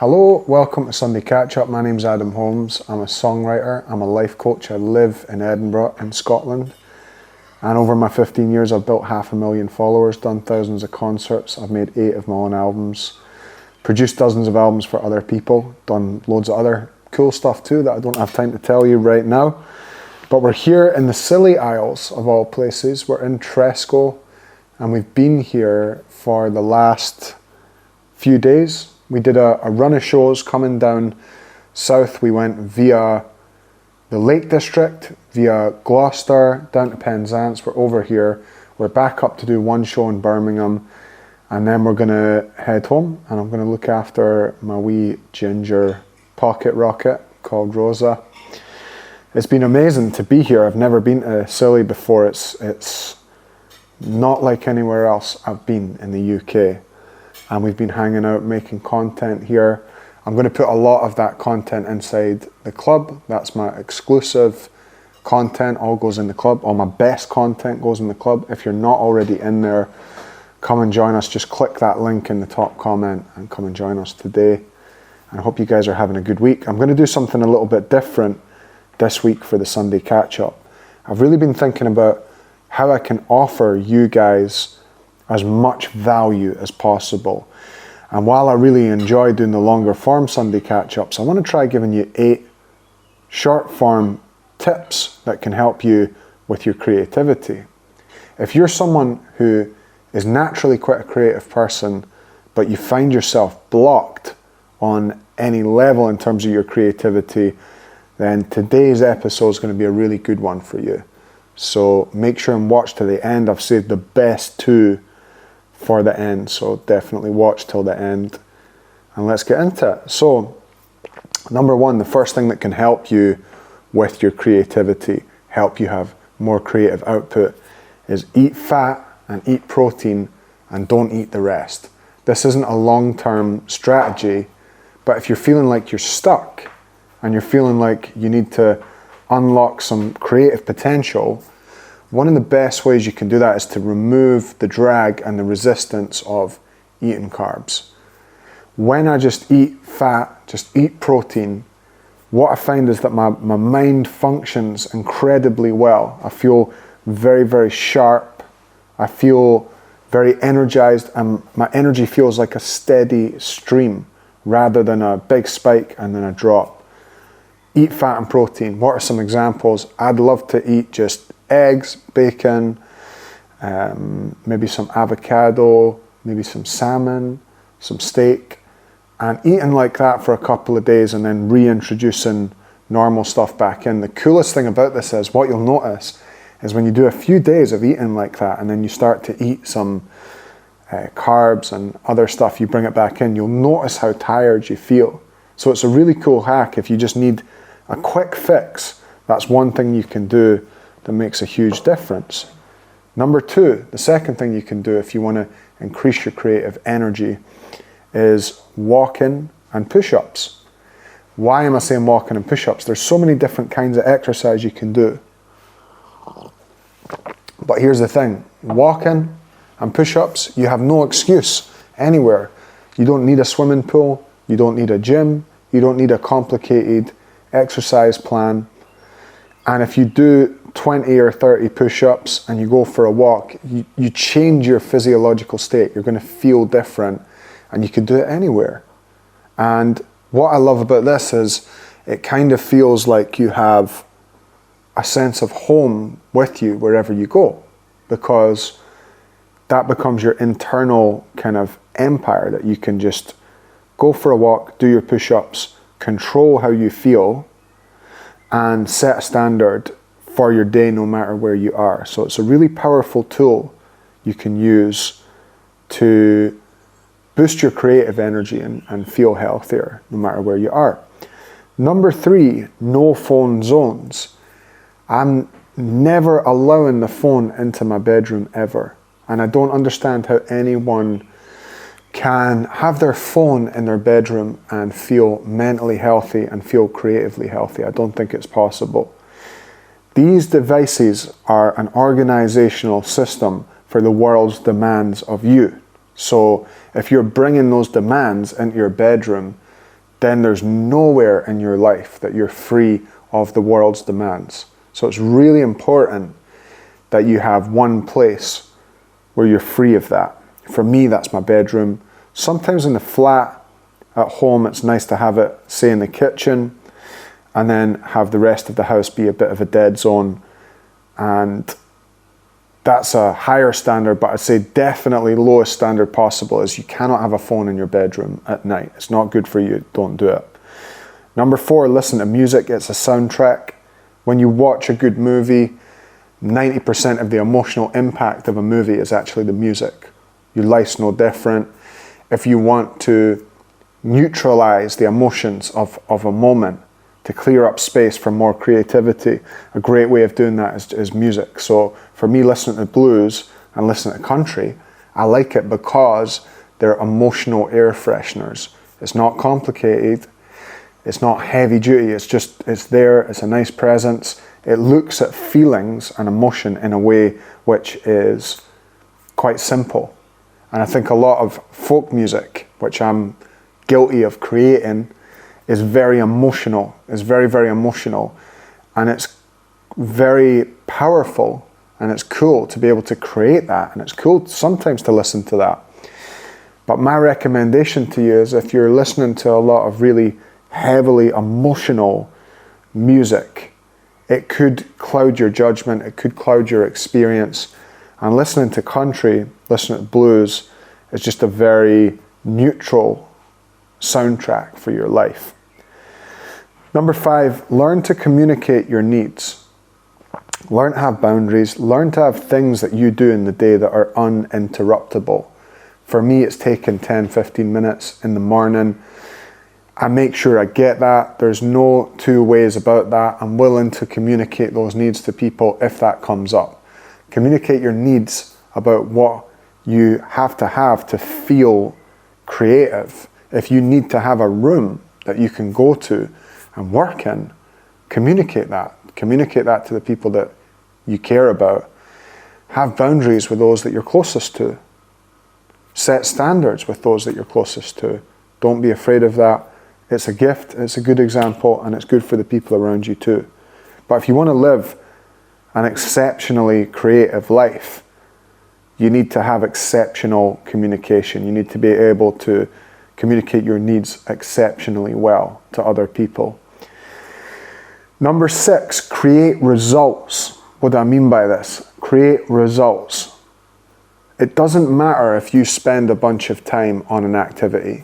Hello, welcome to Sunday Catch Up. My name's Adam Holmes. I'm a songwriter, I'm a life coach. I live in Edinburgh in Scotland. And over my 15 years, I've built 500,000 followers, done thousands of concerts. I've made 8 of my own albums, produced dozens of albums for other people, done loads of other cool stuff too that I don't have time to tell you right now. But we're here in the Scilly Isles of all places. We're in Tresco and we've been here for the last few days. We did a run of shows coming down south. We went via the Lake District, via Gloucester, down to Penzance. We're over here. We're back up to do one show in Birmingham. And then we're going to head home. And I'm going to look after my wee ginger pocket rocket called Rosa. It's been amazing to be here. I've never been to Scilly before. It's not like anywhere else I've been in the UK. And we've been hanging out, making content here. I'm going to put a lot of that content inside the club. That's my exclusive content, all goes in the club. All my best content goes in the club. If you're not already in there, come and join us. Just click that link in the top comment and come and join us today. And I hope you guys are having a good week. I'm going to do something a little bit different this week for the Sunday Catch-Up. I've really been thinking about how I can offer you guys as much value as possible. And while I really enjoy doing the longer form Sunday catch-ups, I want to try giving you 8 short form tips that can help you with your creativity. If you're someone who is naturally quite a creative person, but you find yourself blocked on any level in terms of your creativity, then today's episode is going to be a really good one for you. So make sure and watch to the end. I've saved the best 2 for the end, so definitely watch till the end and let's get into it. So number 1, the first thing that can help you with your creativity, help you have more creative output, is eat fat and eat protein and don't eat the rest. This isn't a long-term strategy, but if you're feeling like you're stuck and you're feeling like you need to unlock some creative potential, one of the best ways you can do that is to remove the drag and the resistance of eating carbs. When I just eat fat, just eat protein, what I find is that my mind functions incredibly well. I feel very, very sharp. I feel very energized, and my energy feels like a steady stream rather than a big spike and then a drop. Eat fat and protein. What are some examples? I'd love to eat just eggs, bacon, maybe some avocado, maybe some salmon, some steak, and eating like that for a couple of days and then reintroducing normal stuff back in. The coolest thing about this is what you'll notice is when you do a few days of eating like that and then you start to eat some carbs and other stuff, you bring it back in, you'll notice how tired you feel. So it's a really cool hack if you just need a quick fix. That's one thing you can do that makes a huge difference. Number 2, the second thing you can do if you want to increase your creative energy is walking and push-ups. Why am I saying walking and push-ups? There's so many different kinds of exercise you can do. But here's the thing, walking and push-ups, you have no excuse anywhere. You don't need a swimming pool, you don't need a gym, you don't need a complicated exercise plan. And if you do 20 or 30 push-ups and you go for a walk, you change your physiological state. You're going to feel different and you can do it anywhere. And what I love about this is it kind of feels like you have a sense of home with you wherever you go, because that becomes your internal kind of empire that you can just go for a walk, do your push-ups, control how you feel, and set a standard for your day no matter where you are. So it's a really powerful tool you can use to boost your creative energy and feel healthier no matter where you are. Number 3, no phone zones. I'm never allowing the phone into my bedroom ever. And I don't understand how anyone can have their phone in their bedroom and feel mentally healthy and feel creatively healthy. I don't think it's possible. These devices are an organizational system for the world's demands of you. So if you're bringing those demands into your bedroom, then there's nowhere in your life that you're free of the world's demands. So it's really important that you have one place where you're free of that. For me, that's my bedroom. Sometimes in the flat at home, it's nice to have it, say, in the kitchen, and then have the rest of the house be a bit of a dead zone. And that's a higher standard, but I'd say definitely lowest standard possible is you cannot have a phone in your bedroom at night. It's not good for you. Don't do it. Number 4, listen to music. It's a soundtrack. When you watch a good movie, 90% of the emotional impact of a movie is actually the music. Your life's no different. If you want to neutralize the emotions of a moment, to clear up space for more creativity, a great way of doing that is music. So for me, listening to blues and listening to country, I like it because they're emotional air fresheners. It's not complicated. It's not heavy duty. It's there. It's a nice presence. It looks at feelings and emotion in a way which is quite simple. And I think a lot of folk music, which I'm guilty of creating, is very emotional. It's very, very emotional. And it's very powerful, and it's cool to be able to create that. And it's cool sometimes to listen to that. But my recommendation to you is if you're listening to a lot of really heavily emotional music, it could cloud your judgment, it could cloud your experience. And listening to country, listening to blues, is just a very neutral soundtrack for your life. Number 5, learn to communicate your needs. Learn to have boundaries. Learn to have things that you do in the day that are uninterruptible. For me, it's taken 10, 15 minutes in the morning. I make sure I get that. There's no two ways about that. I'm willing to communicate those needs to people if that comes up. Communicate your needs about what you have to feel creative. If you need to have a room that you can go to and work in, communicate that. Communicate that to the people that you care about. Have boundaries with those that you're closest to. Set standards with those that you're closest to. Don't be afraid of that. It's a gift, it's a good example, and it's good for the people around you too. But if you want to live an exceptionally creative life, you need to have exceptional communication. You need to be able to communicate your needs exceptionally well to other people. Number 6, create results. What do I mean by this? Create results. It doesn't matter if you spend a bunch of time on an activity.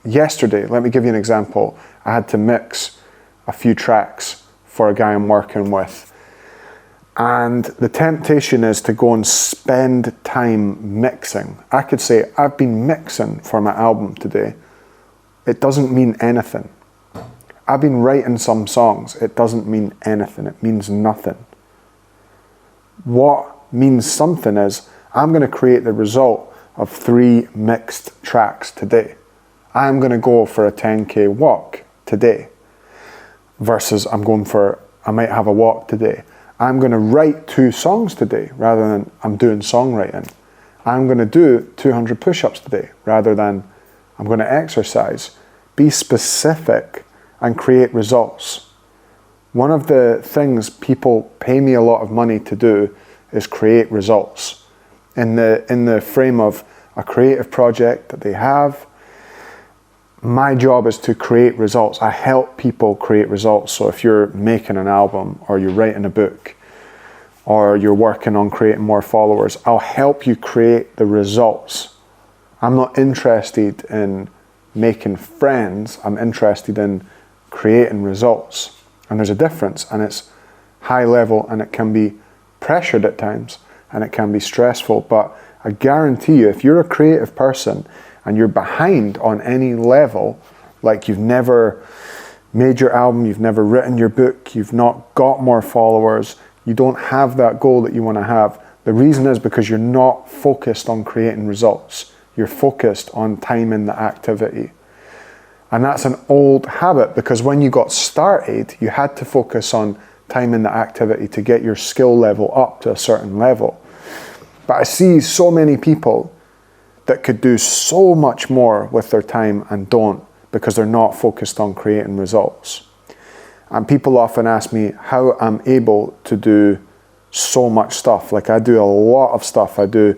Yesterday, let me give you an example. I had to mix a few tracks for a guy I'm working with. And the temptation is to go and spend time mixing. I could say, I've been mixing for my album today. It doesn't mean anything. I've been writing some songs. It doesn't mean anything. It means nothing. What means something is, I'm going to create the result of 3 mixed tracks today. I'm going to go for a 10k walk today. Versus I might have a walk today. I'm going to write 2 songs today rather than I'm doing songwriting. I'm going to do 200 push-ups today rather than I'm going to exercise. Be specific and create results. One of the things people pay me a lot of money to do is create results. In the frame of a creative project that they have, my job is to create results. I help people create results. So if you're making an album or you're writing a book or you're working on creating more followers, I'll help you create the results. I'm not interested in making friends. I'm interested in creating results. And there's a difference, and it's high level, and it can be pressured at times, and it can be stressful. But I guarantee you, if you're a creative person and you're behind on any level, like you've never made your album, you've never written your book, you've not got more followers, you don't have that goal that you want to have, the reason is because you're not focused on creating results. You're focused on timing the activity. And that's an old habit, because when you got started, you had to focus on timing the activity to get your skill level up to a certain level. But I see so many people that could do so much more with their time and don't, because they're not focused on creating results. And people often ask me how I'm able to do so much stuff. Like, I do a lot of stuff. I do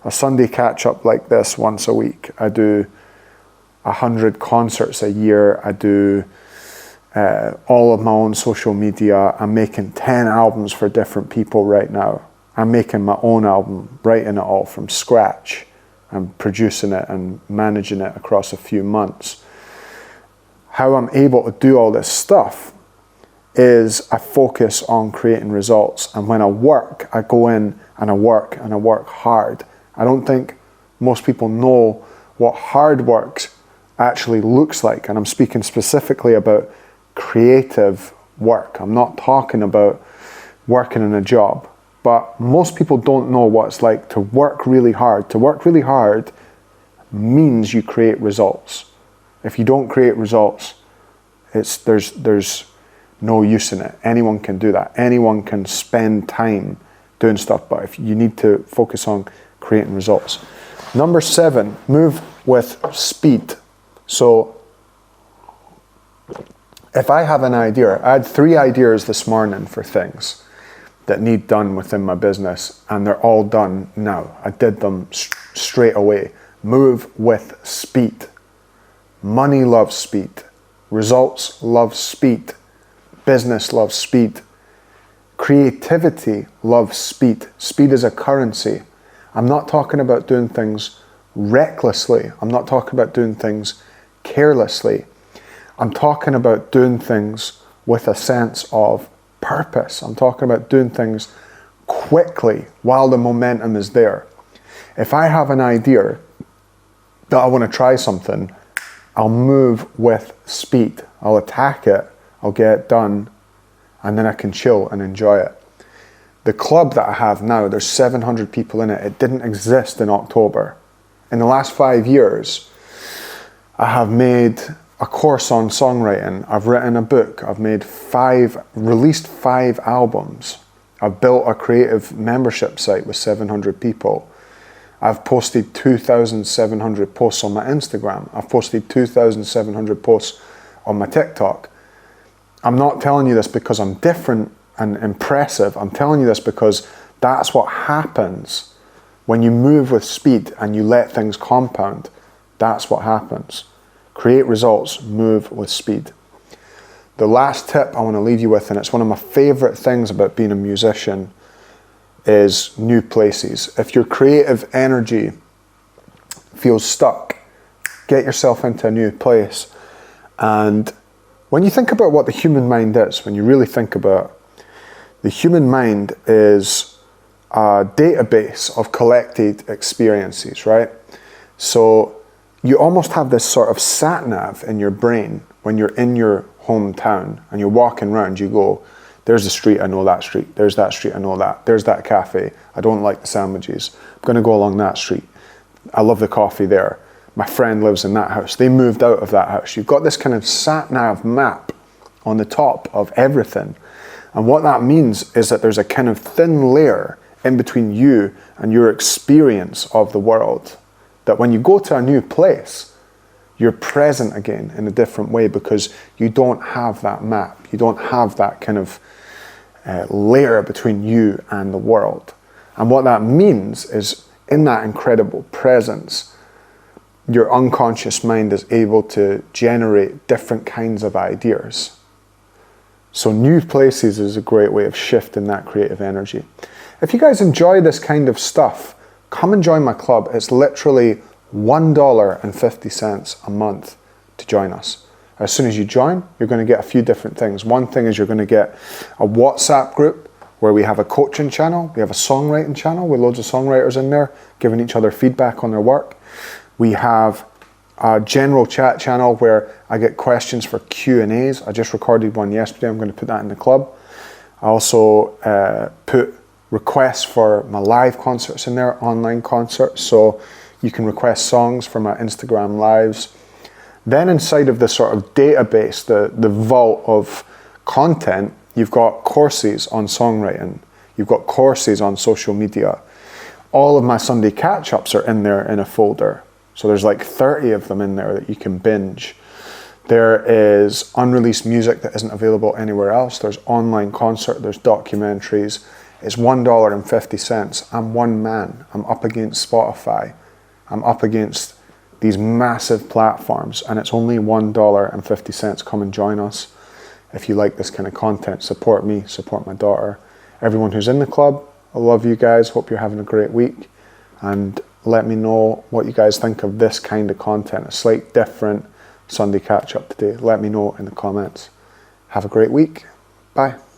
a Sunday catch-up like this once a week. I do 100 concerts a year. I do all of my own social media. I'm making 10 albums for different people right now. I'm making my own album, writing it all from scratch. I'm producing it and managing it across a few months. How I'm able to do all this stuff is I focus on creating results. And when I work, I go in and I work and I work hard. I don't think most people know what hard work actually looks like. And I'm speaking specifically about creative work. I'm not talking about working in a job. But most people don't know what it's like to work really hard. To work really hard means you create results. If you don't create results, there's no use in it. Anyone can do that. Anyone can spend time doing stuff, but if you need to focus on creating results. Number 7, move with speed. So if I have an idea, I had 3 ideas this morning for things that need done within my business, and they're all done now. I did them straight away. Move with speed. Money loves speed. Results love speed. Business loves speed. Creativity loves speed. Speed is a currency. I'm not talking about doing things recklessly. I'm not talking about doing things carelessly. I'm talking about doing things with a sense of purpose. I'm talking about doing things quickly while the momentum is there. If I have an idea that I want to try something, I'll move with speed. I'll attack it, I'll get it done, and then I can chill and enjoy it. The club that I have now, there's 700 people in it. It didn't exist in October. In the last 5 years, I have made a course on songwriting. I've written a book. I've released 5 albums. I've built a creative membership site with 700 people. I've posted 2,700 posts on my Instagram. I've posted 2,700 posts on my TikTok. I'm not telling you this because I'm different and impressive. I'm telling you this because that's what happens when you move with speed and you let things compound. That's what happens. Create results, move with speed. The last tip I want to leave you with, and it's one of my favorite things about being a musician, is new places. If your creative energy feels stuck, get yourself into a new place. And when you think about what the human mind is, when you really think about it, the human mind is a database of collected experiences, right? So you almost have this sort of sat-nav in your brain when you're in your hometown and you're walking around. You go, there's the street, I know that street. There's that street, I know that. There's that cafe. I don't like the sandwiches. I'm going to go along that street. I love the coffee there. My friend lives in that house. They moved out of that house. You've got this kind of sat-nav map on the top of everything. And what that means is that there's a kind of thin layer in between you and your experience of the world. That when you go to a new place, you're present again in a different way because you don't have that map. You don't have that kind of layer between you and the world. And what that means is in that incredible presence, your unconscious mind is able to generate different kinds of ideas. So new places is a great way of shifting that creative energy. If you guys enjoy this kind of stuff, come and join my club. It's literally $1.50 a month to join us. As soon as you join, you're going to get a few different things. One thing is you're going to get a WhatsApp group where we have a coaching channel. We have a songwriting channel with loads of songwriters in there giving each other feedback on their work. We have a general chat channel where I get questions for Q&As. I just recorded one yesterday. I'm going to put that in the club. I also put requests for my live concerts in there, online concerts, so you can request songs for my Instagram lives. Then inside of the sort of database, the vault of content, you've got courses on songwriting, you've got courses on social media. All of my Sunday catch-ups are in there in a folder. So there's like 30 of them in there that you can binge. There is unreleased music that isn't available anywhere else. There's online concert, there's documentaries. It's $1.50. I'm one man. I'm up against Spotify. I'm up against these massive platforms, and it's only $1.50. Come and join us. If you like this kind of content, support me, support my daughter. Everyone who's in the club, I love you guys. Hope you're having a great week. And let me know what you guys think of this kind of content, a slight different Sunday catch-up today. Let me know in the comments. Have a great week. Bye.